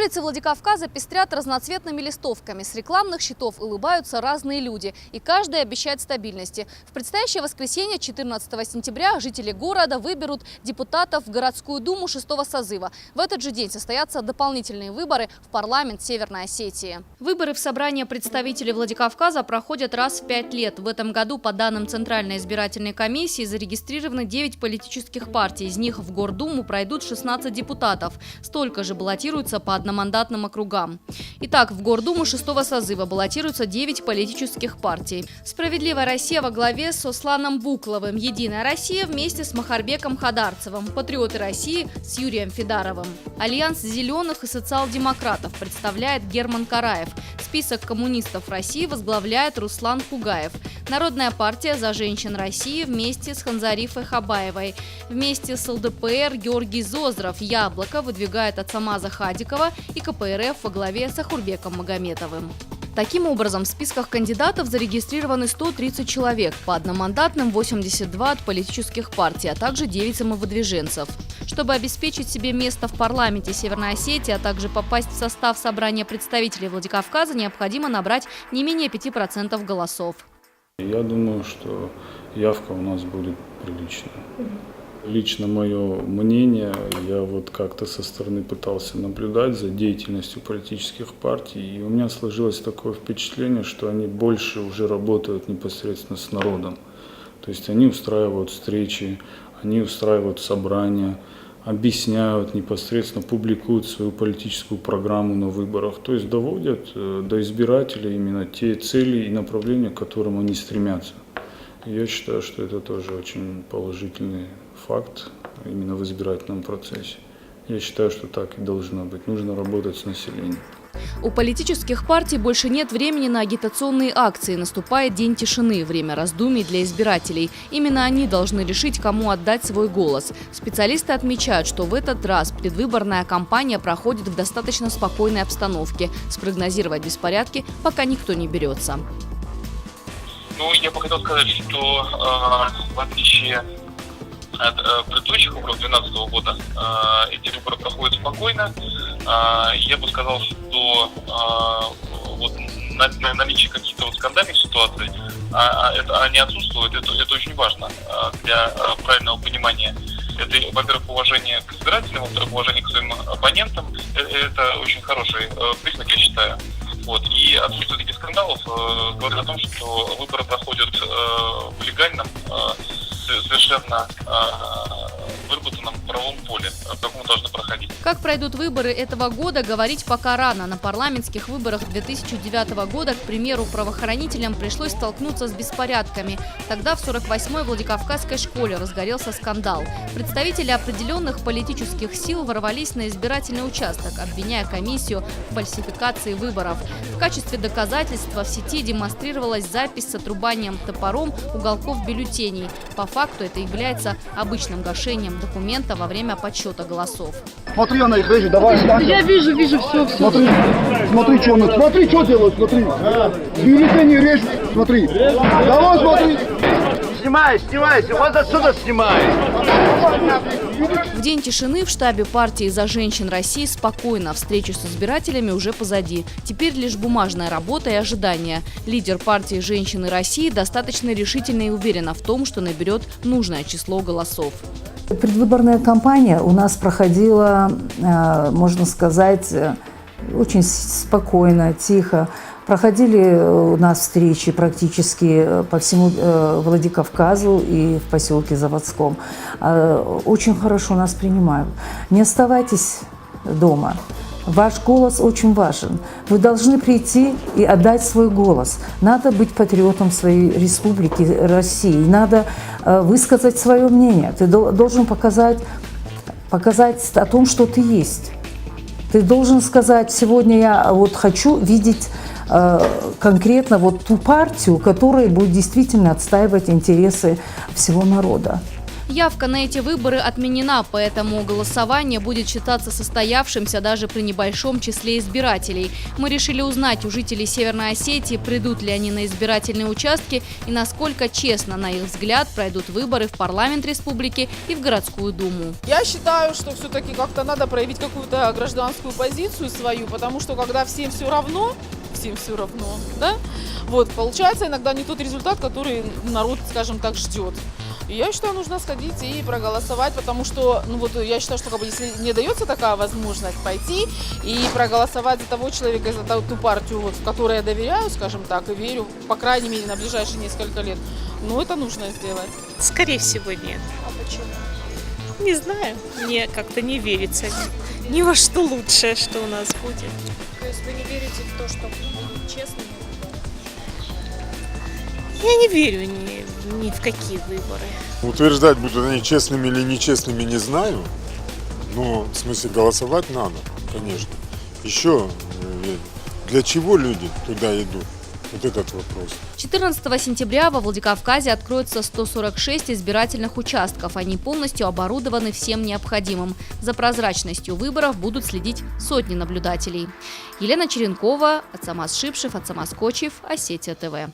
Улицы Владикавказа пестрят разноцветными листовками. С рекламных щитов улыбаются разные люди. И каждый обещает стабильности. В предстоящее воскресенье, 14 сентября, жители города выберут депутатов в городскую думу 6-го созыва. В этот же день состоятся дополнительные выборы в парламент Северной Осетии. Выборы в собрание представителей Владикавказа проходят раз в 5 лет. В этом году, по данным Центральной избирательной комиссии, зарегистрированы 9 политических партий. Из них в Гордуму пройдут 16 депутатов. Столько же баллотируются по одномандатным округам. Итак, в Гордуму 6-го созыва баллотируются 9 политических партий. «Справедливая Россия» во главе с Осланом Букловым, «Единая Россия» вместе с Махарбеком Хадарцевым, «Патриоты России» с Юрием Федаровым. Альянс зеленых и социал-демократов представляет Герман Караев. Список коммунистов России возглавляет Руслан Кугаев. Народная партия «За женщин России» вместе с Ханзарифой Хабаевой. Вместе с ЛДПР Георгий Зозров. «Яблоко» выдвигает Ацамаза Хадикова и КПРФ во главе с Ахурбеком Магометовым. Таким образом, в списках кандидатов зарегистрированы 130 человек, по одномандатным 82 от политических партий, а также 9 самовыдвиженцев. Чтобы обеспечить себе место в парламенте Северной Осетии, а также попасть в состав собрания представителей Владикавказа, необходимо набрать не менее 5% голосов. Я думаю, что явка у нас будет приличная. Лично мое мнение, я вот как-то со стороны пытался наблюдать за деятельностью политических партий, и у меня сложилось такое впечатление, что они больше уже работают непосредственно с народом. То есть они устраивают встречи, они устраивают собрания, объясняют непосредственно, публикуют свою политическую программу на выборах, то есть доводят до избирателей именно те цели и направления, к которым они стремятся. Я считаю, что это тоже очень положительный факт именно в избирательном процессе. Я считаю, что так и должно быть. Нужно работать с населением. У политических партий больше нет времени на агитационные акции. Наступает день тишины, время раздумий для избирателей. Именно они должны решить, кому отдать свой голос. Специалисты отмечают, что в этот раз предвыборная кампания проходит в достаточно спокойной обстановке. Спрогнозировать беспорядки пока никто не берется. Ну, я бы хотел сказать, что в отличие от предыдущих выборов 2012 года, эти выборы проходят спокойно. Я бы сказал, что вот наличие каких-то вот скандальных ситуаций, они отсутствуют. Это очень важно для правильного понимания. Это, во-первых, уважение к избирателям, во-вторых, уважение к своим оппонентам. Это очень хороший признак, я считаю. Вот. И отсутствие таких скандалов говорит о том, что выборы проходят в легальном, совершенно выработанном правовом поле, в каком должны проходить. Как пройдут выборы этого года, говорить пока рано. На парламентских выборах 2009 года, к примеру, правоохранителям пришлось столкнуться с беспорядками. Тогда в 48-й Владикавказской школе разгорелся скандал. Представители определенных политических сил ворвались на избирательный участок, обвиняя комиссию в фальсификации выборов. В качестве доказательства в сети демонстрировалась запись с отрубанием топором уголков бюллетеней. По факту это является обычным гашением документа во время подсчета голосов. Смотри, она их режет, давай. Я вижу, все. Смотри, что делают, смотри. Бюллетени режут, смотри. Давай, смотри. Снимай, вот отсюда снимай. В день тишины в штабе партии «За женщин России» спокойно. Встречу с избирателями уже позади. Теперь лишь бумажная работа и ожидания. Лидер партии «Женщины России» достаточно решительна и уверена в том, что наберет нужное число голосов. Предвыборная кампания у нас проходила, можно сказать, очень спокойно, тихо. Проходили у нас встречи практически по всему Владикавказу и в поселке Заводском. Очень хорошо нас принимают. Не оставайтесь дома. Ваш голос очень важен. Вы должны прийти и отдать свой голос. Надо быть патриотом своей республики России. Надо высказать свое мнение. Ты должен показать о том, что ты есть. Ты должен сказать: сегодня я вот хочу видеть конкретно вот ту партию, которая будет действительно отстаивать интересы всего народа. Явка на эти выборы отменена, поэтому голосование будет считаться состоявшимся даже при небольшом числе избирателей. Мы решили узнать у жителей Северной Осетии, придут ли они на избирательные участки и насколько честно, на их взгляд, пройдут выборы в парламент республики и в городскую думу. Я считаю, что все-таки как-то надо проявить какую-то гражданскую позицию свою, потому что когда всем все равно, да, вот, получается иногда не тот результат, который народ, скажем так, ждет. И я считаю, нужно сходить и проголосовать, потому что, ну вот, я считаю, что если не дается такая возможность пойти и проголосовать за того человека, за ту партию, вот, в которой я доверяю, скажем так, и верю, по крайней мере, на ближайшие несколько лет, ну, это нужно сделать. Скорее всего, нет. А почему? Не знаю, мне как-то не верится ни во что лучшее, что у нас будет. То есть вы не верите в то, что будут честными выборы? Я не верю ни в какие выборы. Утверждать, будут они честными или нечестными, не знаю. Но в смысле голосовать надо, конечно. Еще для чего люди туда идут? Вот этот вопрос. 14 сентября во Владикавказе откроется 146 избирательных участков. Они полностью оборудованы всем необходимым. За прозрачностью выборов будут следить сотни наблюдателей. Елена Черенкова, Ацамаз Шипшев, Ацамаз Кочев, Осетия ТВ.